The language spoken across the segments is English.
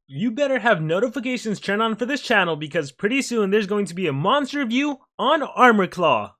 You better have notifications turned on for this channel because pretty soon there's going to be a monster review on Armorclaw.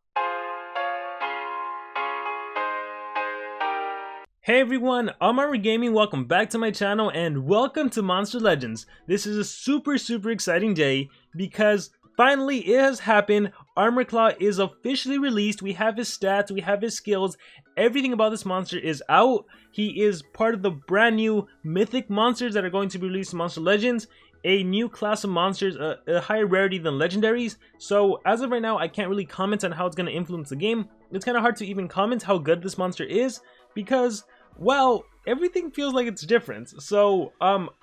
Hey everyone, I'm Armor Gaming, welcome back to my channel and welcome to Monster Legends. This is a super exciting day because finally it has happened. Armorclaw is officially released. We have his stats, we have his skills, everything about this monster is out. He is part of the brand new Mythic Monsters that are going to be released in Monster Legends. A new class of monsters, a higher rarity than legendaries. So as of right now, I can't really comment on how it's going to influence the game. It's kind of hard to even comment how good this monster is because, well, everything feels like it's different. So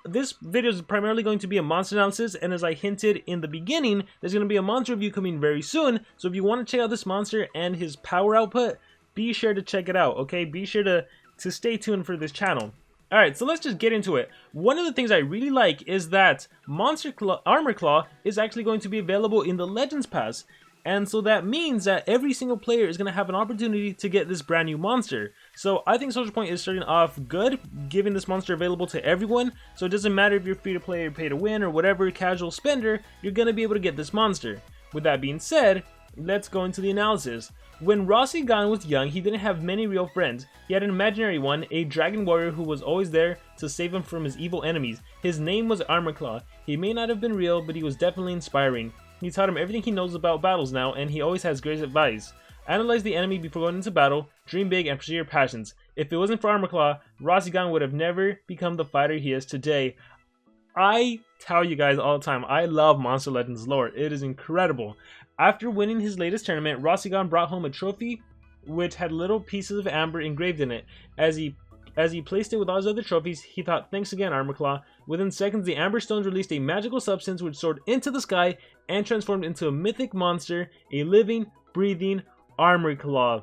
this video is primarily going to be a monster analysis, and as I hinted in the beginning, there's going to be a monster review coming very soon. So if you want to check out this monster and his power output, be sure to check it out, okay? Be sure to stay tuned for this channel. Alright, so let's just get into it. One of the things I really like is that Armorclaw is actually going to be available in the Legends Pass. And so that means that every single player is going to have an opportunity to get this brand new monster. So I think SocialPoint is starting off good, giving this monster available to everyone. So it doesn't matter if you're free to play or pay to win or whatever casual spender, you're going to be able to get this monster. With that being said, let's go into the analysis. When Rossi God was young, he didn't have many real friends. He had an imaginary one, a dragon warrior who was always there to save him from his evil enemies. His name was Armorclaw. He may not have been real, but he was definitely inspiring. He taught him everything he knows about battles now, and he always has great advice. Analyze the enemy before going into battle, dream big, and pursue your passions. If it wasn't for Armorclaw, Rossi God would have never become the fighter he is today. I tell you guys all the time, I love Monster Legends lore. It is incredible. After winning his latest tournament, Rossi God brought home a trophy which had little pieces of amber engraved in it. As he placed it with all his other trophies, he thought, "Thanks again, Armorclaw." Within seconds, the amber stones released a magical substance which soared into the sky and transformed into a mythic monster, a living, breathing Armorclaw.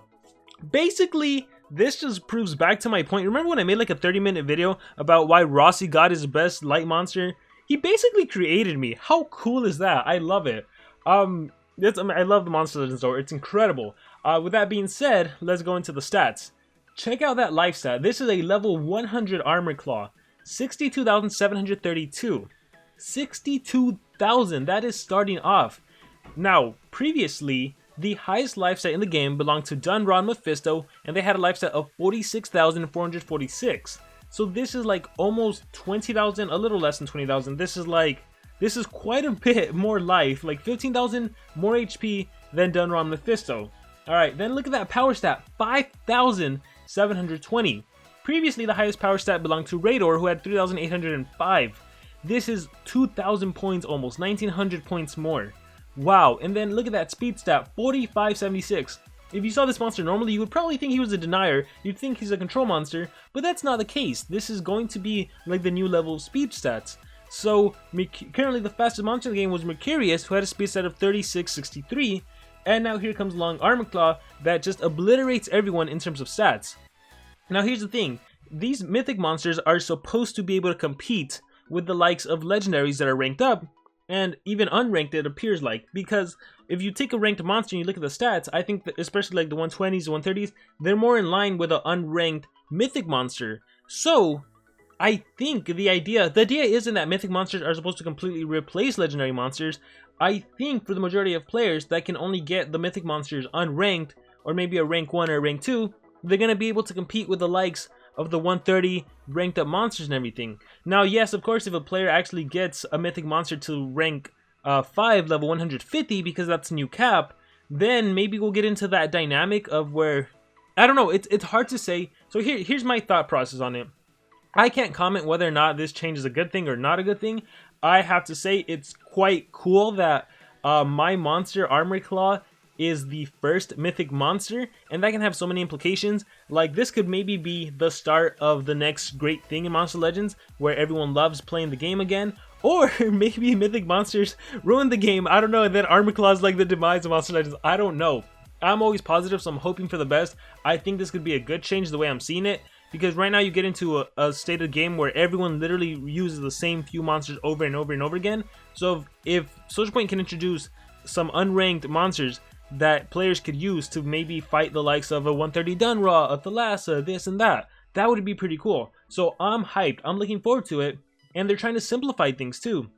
Basically, this just proves back to my point. Remember when I made like a 30-minute video about why Rossi God is the best light monster? He basically created me. How cool is that? I love it. I love the Monster Legends lore. It's incredible. With that being said, let's go into the stats. Check out that life stat. This is a level 100 Armorclaw. 62,732. 62,000. That is starting off. Now, previously, the highest life stat in the game belonged to Dunra and Mephisto, and they had a life stat of 46,446. So this is like almost 20,000, a little less than 20,000. This is quite a bit more life, like 15,000 more HP than Dunra and Mephisto. Alright, then look at that power stat, 5,720. Previously, the highest power stat belonged to Rador, who had 3,805. This is 2,000 points almost, 1,900 points more. Wow, and then look at that speed stat, 4,576. If you saw this monster normally, you would probably think he was a denier, you'd think he's a control monster, but that's not the case. This is going to be like the new level of speed stats. So, currently the fastest monster in the game was Mercurius, who had a speed stat of 3663, and now here comes along Armorclaw that just obliterates everyone in terms of stats. Now here's the thing, these mythic monsters are supposed to be able to compete with the likes of legendaries that are ranked up, and even unranked it appears like, because if you take a ranked monster and you look at the stats, I think that especially like the 120s, 130s, they're more in line with an unranked mythic monster. So I think the idea isn't that mythic monsters are supposed to completely replace legendary monsters. I think for the majority of players that can only get the mythic monsters unranked, or maybe a rank 1 or a rank 2, they're going to be able to compete with the likes of the 130 ranked up monsters and everything. Now yes, of course, if a player actually gets a mythic monster to rank 5, level 150, because that's a new cap, then maybe we'll get into that dynamic of where, I don't know, it's hard to say. So here's my thought process on it. I can't comment whether or not this change is a good thing or not a good thing. I have to say it's quite cool that my monster, Armorclaw, is the first mythic monster, and that can have so many implications. Like, this could maybe be the start of the next great thing in Monster Legends, where everyone loves playing the game again, or maybe mythic monsters ruin the game, I don't know, and then Armorclaw is like the demise of Monster Legends, I don't know. I'm always positive, so I'm hoping for the best. I think this could be a good change the way I'm seeing it, because right now you get into a state of the game where everyone literally uses the same few monsters over and over and over again. So if SocialPoint can introduce some unranked monsters that players could use to maybe fight the likes of a 130 Dunra, a Thalassa, this and that would be pretty cool. So I'm hyped. I'm looking forward to it. and they're trying to simplify things too.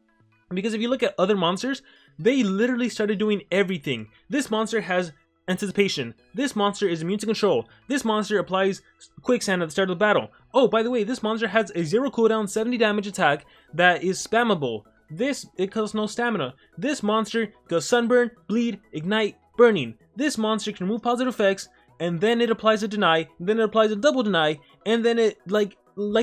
Because if you look at other monsters, they literally started doing everything. This monster has anticipation. This monster is immune to control. This monster applies quicksand at the start of the battle. Oh, by the way, this monster has a 0 cooldown, 70 damage attack that is spammable. It costs no stamina. This monster does sunburn, bleed, ignite, burning. This monster can remove positive effects, and then it applies a deny, then it applies a double deny, and then it like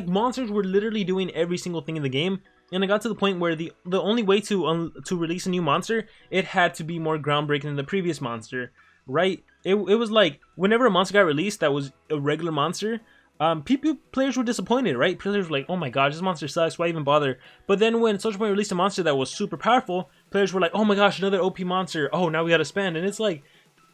monsters were literally doing every single thing in the game. And it got to the point where the only way to release a new monster, it had to be more groundbreaking than the previous monster, right? It was like whenever a monster got released that was a regular monster, players were disappointed, right? Players were like, oh my gosh, this monster sucks, why even bother? But then when SocialPoint released a monster that was super powerful, players were like, oh my gosh, another OP monster, oh, now we gotta spend. And it's like,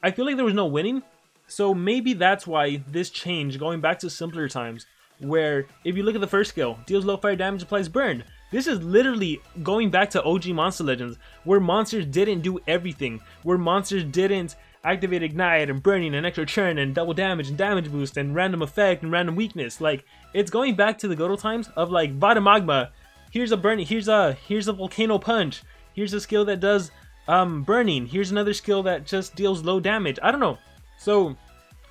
I feel like there was no winning. So maybe that's why this change, going back to simpler times, where if you look at the first skill, deals low fire damage, applies burn. This is literally going back to OG Monster Legends, where monsters didn't do everything, where monsters didn't activate ignite and burning and extra churn and double damage and damage boost and random effect and random weakness. Like, it's going back to the good old times of like Vada Magma. Here's a burning, here's a volcano punch. Here's a skill that does burning. Here's another skill that just deals low damage. I don't know. So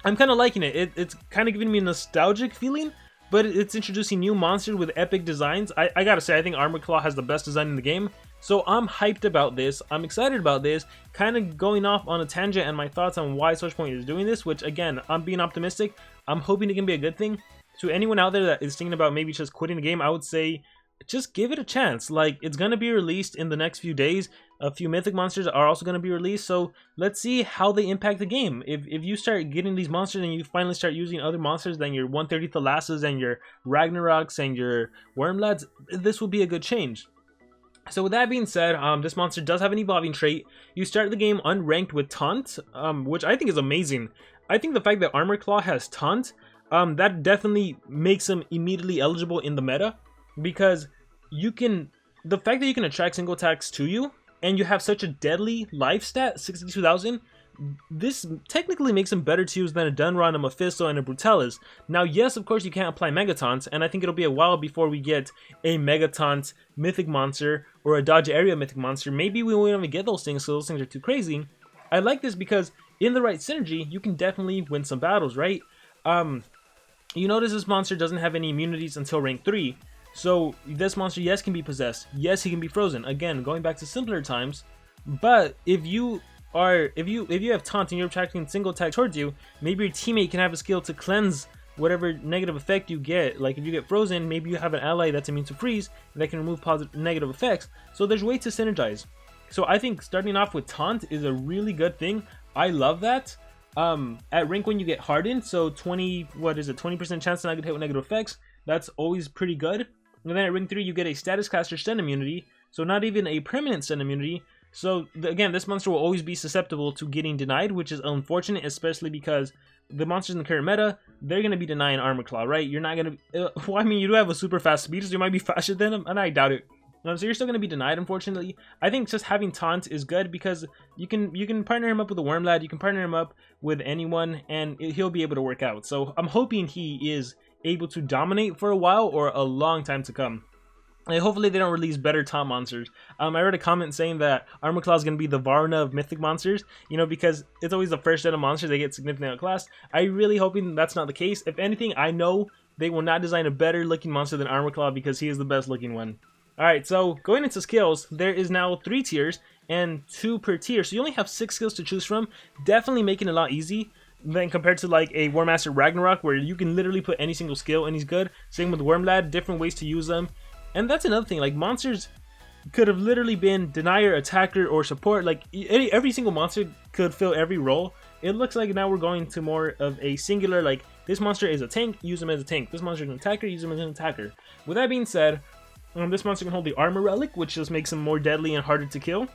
I'm kind of liking it. It's kind of giving me a nostalgic feeling. But it's introducing new monsters with epic designs. I gotta say, I think Armor Claw has the best design in the game. So I'm hyped about this. I'm excited about this. Kind of going off on a tangent and my thoughts on why SocialPoint is doing this, which again, I'm being optimistic. I'm hoping it can be a good thing. To anyone out there that is thinking about maybe just quitting the game, I would say just give it a chance. Like, it's gonna be released in the next few days. A few Mythic Monsters are also gonna be released, so let's see how they impact the game. If you start getting these monsters and you finally start using other monsters than your 130 Thalasses and your Ragnaroks and your Wormlads, this will be a good change. So with that being said, this monster does have an evolving trait. You start the game unranked with Taunt, which I think is amazing. I think the fact that Armor Claw has Taunt, that definitely makes him immediately eligible in the meta, because the fact that you can attract single attacks to you, and you have such a deadly life stat, 62,000, this technically makes him better to use than a Dunron, a Mephisto, and a Brutalis. Now, yes, of course, you can't apply Megataunt, and I think it'll be a while before we get a Megataunt Mythic Monster or a Dodge Area Mythic Monster. Maybe we won't even get those things, so those things are too crazy. I like this because in the right synergy, you can definitely win some battles, right? You notice this monster doesn't have any immunities until rank 3. So this monster, yes, can be possessed. Yes, he can be frozen. Again, going back to simpler times. But if you have Taunt and you're attracting single attack towards you, maybe your teammate can have a skill to cleanse whatever negative effect you get. Like if you get frozen, maybe you have an ally that's immune to freeze that can remove negative effects. So there's ways to synergize. So I think starting off with Taunt is a really good thing. I love that. At rank 1 you get hardened, so 20% chance to not get hit with negative effects. That's always pretty good. And then at rank 3 you get a status caster stun immunity, so not even a permanent stun immunity. So again, this monster will always be susceptible to getting denied, which is unfortunate, especially because the monsters in the current meta, they're going to be denying Armor Claw, right? You're not going to... well, I mean, you do have a super fast speed, so you might be faster than him, and I doubt it. So you're still going to be denied, unfortunately. I think just having Taunt is good because you can partner him up with a Wormlad, you can partner him up with anyone, and he'll be able to work out. So I'm hoping he is able to dominate for a while or a long time to come. And hopefully they don't release better Taunt monsters. I read a comment saying that Armor Claw is going to be the Varna of Mythic Monsters, you know, because it's always the first gen of monsters they get significantly outclassed. I'm really hoping that's not the case. If anything, I know they will not design a better looking monster than Armor Claw because he is the best looking one. Alright, so going into skills, there is now 3 tiers and 2 per tier, so you only have 6 skills to choose from, definitely making it a lot easy than compared to like a Warmaster Ragnarök where you can literally put any single skill and he's good. Same with Wormlad, different ways to use them. And that's another thing, like monsters could have literally been denier, attacker, or support. Like every single monster could fill every role. It looks like now we're going to more of a singular, like this monster is a tank, use him as a tank. This monster is an attacker, use him as an attacker. With that being said, this monster can hold the Armor Relic, which just makes him more deadly and harder to kill.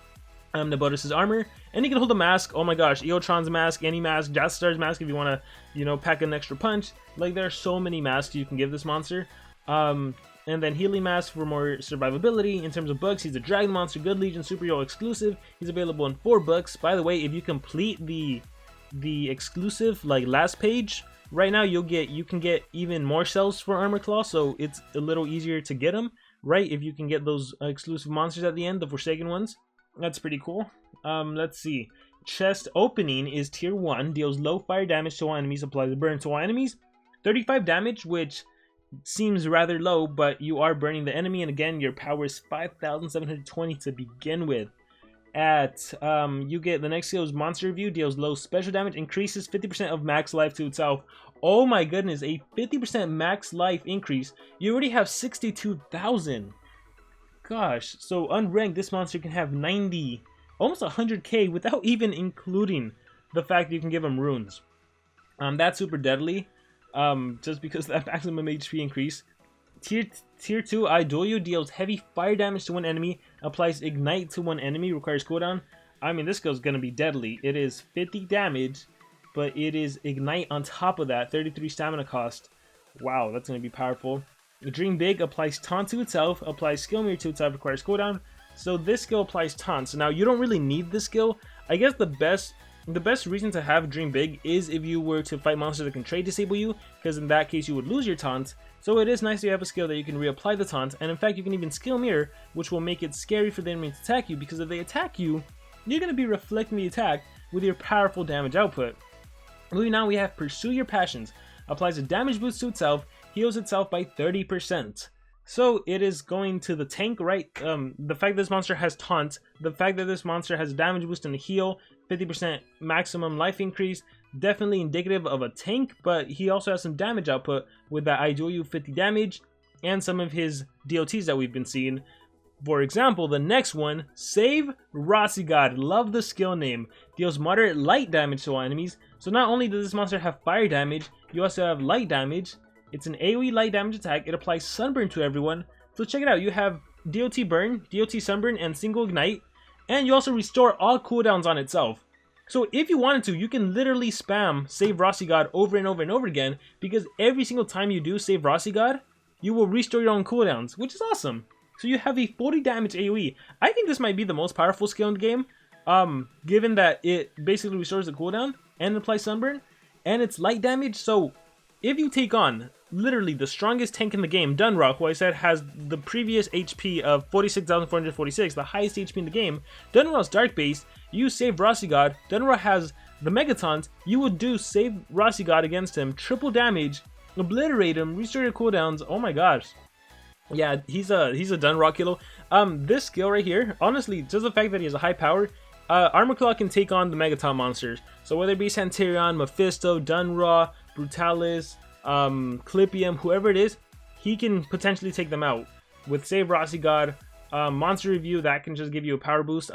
Nabotis' armor, and he can hold a mask. Oh my gosh, Eotron's mask, any mask, Jastar's mask if you want to, you know, pack an extra punch. Like there are so many masks you can give this monster. And then healing mask for more survivability. In terms of books, he's a Dragon Monster, Good Legion, Superhero exclusive. He's available in 4 books. By the way, if you complete the exclusive like last page, right now you can get even more cells for Armor Claw, so it's a little easier to get them. right? If you can get those exclusive monsters at the end, the Forsaken ones, that's pretty cool. Let's see. Chest opening is tier 1, deals low fire damage to all enemies, applies a burn to all enemies. 35 damage, which seems rather low, but you are burning the enemy, and again, your power is 5,720 to begin with. You get the next skill is Monster Review, deals low special damage, increases 50% of max life to itself. Oh my goodness, a 50% max life increase. You already have 62,000. Gosh, so unranked, this monster can have 90, almost 100k without even including the fact that you can give him runes. That's super deadly, just because that maximum HP increase. Tier 2, I Duel You, deals heavy fire damage to one enemy, applies Ignite to one enemy, requires cooldown. I mean, this skill's gonna be deadly. It is 50 damage, but it is Ignite on top of that, 33 stamina cost. Wow, that's gonna be powerful. Dream Big applies Taunt to itself, applies Skill Mirror to itself, requires cooldown. So this skill applies taunts. Now you don't really need this skill. I guess the best reason to have Dream Big is if you were to fight monsters that can trade disable you, because in that case you would lose your taunt. So it is nice to have a skill that you can reapply the taunt, and in fact you can even skill mirror, which will make it scary for the enemy to attack you, because if they attack you, you're going to be reflecting the attack with your powerful damage output. Moving on, we have Pursue Your Passions. Applies a damage boost to itself, heals itself by 30%. So it is going to the tank, right? The fact that this monster has taunt, the fact that this monster has damage boost and a heal, 50% maximum life increase, definitely indicative of a tank, but he also has some damage output with that I Duel You 50 damage and some of his DLTs that we've been seeing. For example, the next one, Save Rossi God. Love the skill name. Deals moderate light damage to all enemies. So not only does this monster have fire damage, you also have light damage. It's an AoE light damage attack. It applies Sunburn to everyone. So check it out. You have DOT Burn, DOT Sunburn, and Single Ignite. And you also restore all cooldowns on itself. So if you wanted to, you can literally spam Save Rossi God over and over and over again, because every single time you do Save Rossi God, you will restore your own cooldowns, which is awesome. So you have a 40 damage AoE. I think this might be the most powerful skill in the game, given that it basically restores the cooldown and applies Sunburn, and it's light damage. So if you take on literally the strongest tank in the game, Dunra, who I said has the previous HP of 46,446, the highest HP in the game, Dunra's Dark Base, you save Rossi God, Dunra has the Megataunt, you would do Save Rossi God against him, triple damage, obliterate him, restore your cooldowns. Oh my gosh. Yeah, he's a Dunra killer. This skill right here, honestly, just the fact that he has a high power, Armor Claw can take on the Megataunt monsters. So whether it be Santerion, Mephisto, Dunra, Brutalis, Clipium, whoever it is, he can potentially take them out. With Save Rossi God, Monster Review, that can just give you a power boost.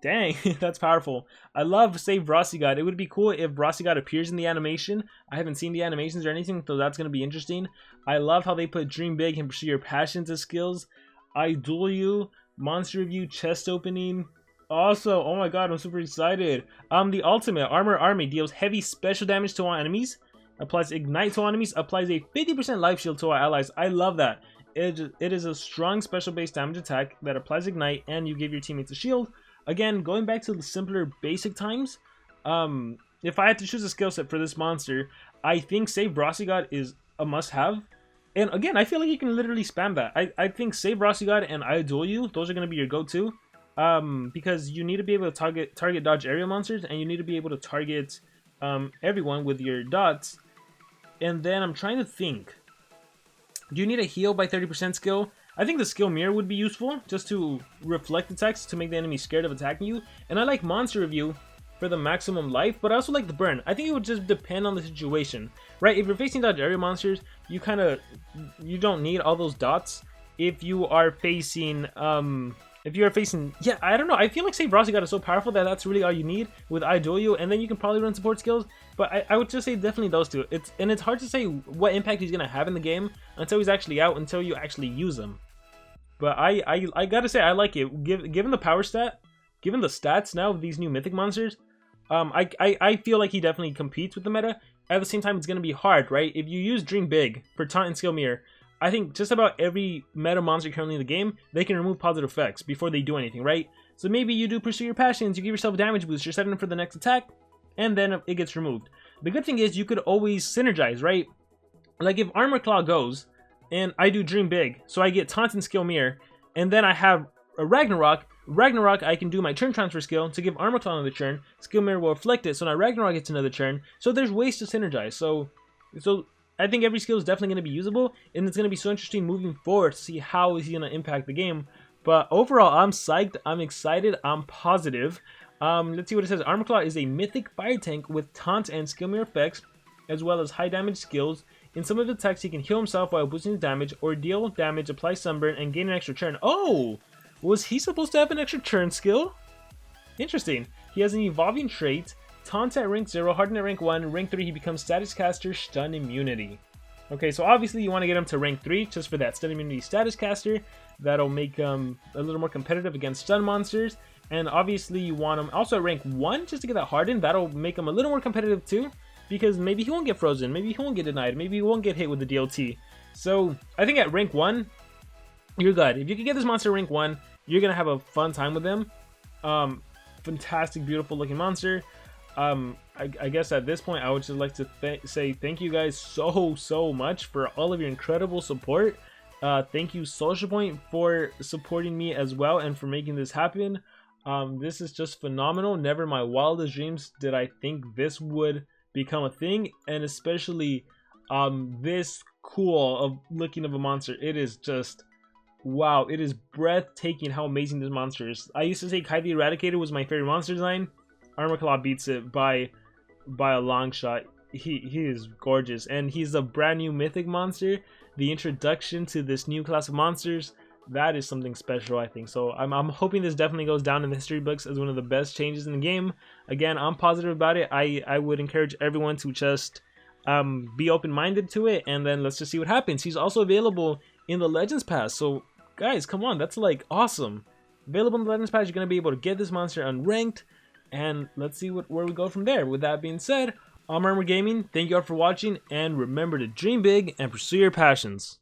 Dang, that's powerful. I love Save Rossi God. It would be cool if Rossi God appears in the animation. I haven't seen the animations or anything, so that's going to be interesting. I love how they put Dream Big and Pursue Your Passions as skills. I Duel You, Monster Review, Chest Opening. Also, oh my god, I'm super excited. The ultimate, Armor Army, deals heavy special damage to all enemies, applies Ignite to all enemies, applies a 50% life shield to all allies. I love that. It is a strong special base damage attack that applies Ignite, and you give your teammates a shield. Again, going back to the simpler basic times, if I had to choose a skill set for this monster, I think Save Rossi God is a must-have. And again, I feel like you can literally spam that. I think Save Rossi God and I Duel You, those are going to be your go-to. Because you need to be able to target dodge area monsters, and you need to be able to target everyone with your dots. And then I'm trying to think, do you need a heal by 30% skill? I think the skill mirror would be useful, just to reflect attacks to make the enemy scared of attacking you. And I like Monster Review for the maximum life, but I also like the burn. I think it would just depend on the situation, right? If you're facing dodge area monsters, you don't need all those dots. If you are facing yeah, I don't know. I feel like Save Rossi God is so powerful that that's really all you need with I Duel You, and then you can probably run support skills. But I would just say definitely those two. It's hard to say what impact he's gonna have in the game until he's actually out, until you actually use him. But I gotta say I like it. Given the power stat, given the stats now of these new Mythic monsters, I feel like he definitely competes with the meta. At the same time, it's gonna be hard, right? If you use Dream Big for Taunt and Skill Mirror, I think just about every meta monster currently in the game, they can remove positive effects before they do anything, right? So maybe you do Pursue Your Passions, you give yourself a damage boost, you're setting up for the next attack, and then it gets removed. The good thing is you could always synergize, right? Like if Armor Claw goes, and I do Dream Big. So I get Taunt and Skill Mirror, and then I have a Ragnarök. Ragnarök, I can do my turn transfer skill to give Armor Claw another turn. Skill Mirror will reflect it, so now Ragnarök gets another turn. So there's ways to synergize. So I think every skill is definitely going to be usable, and it's going to be so interesting moving forward to see how he's going to impact the game. But overall, I'm psyched, I'm excited, I'm positive. Let's see what it says. Armor Claw is a mythic fire tank with taunt and skill mirror effects, as well as high damage skills. In some of the attacks, he can heal himself while boosting his damage, or deal damage, apply sunburn, and gain an extra turn. Oh! Was he supposed to have an extra turn skill? Interesting. He has an evolving trait. Taunt at rank 0, harden at rank 1, rank 3 he becomes status caster, stun immunity. Okay, so obviously you want to get him to rank 3 just for that stun immunity status caster. That'll make him a little more competitive against stun monsters. And obviously you want him also at rank 1 just to get that hardened. That'll make him a little more competitive too, because maybe he won't get frozen, maybe he won't get denied, maybe he won't get hit with the DLT. So I think at rank 1, you're good. If you can get this monster rank 1, you're going to have a fun time with him. Fantastic, beautiful looking monster. I guess at this point I would just like to say thank you guys so much for all of your incredible support. Thank you SocialPoint for supporting me as well and for making this happen. This is just phenomenal. Never in my wildest dreams did I think this would become a thing, and especially this cool of looking of a monster. It is just wow, it is breathtaking how amazing this monster is. I used to say Kai the Eradicator was my favorite monster design. Armor Claw beats it by a long shot. He is gorgeous, and he's a brand new mythic monster. The introduction to this new class of monsters, that is something special, I think. So I'm hoping this definitely goes down in the history books as one of the best changes in the game. Again, I'm positive about it. I would encourage everyone to just be open-minded to it, and then let's just see what happens. He's also available in the Legends Pass, so guys, come on, that's like awesome. Available in the Legends Pass, you're gonna be able to get this monster unranked, and let's see where we go from there. With that being said, I'm Armor Gaming. Thank you all for watching, and remember to dream big and pursue your passions.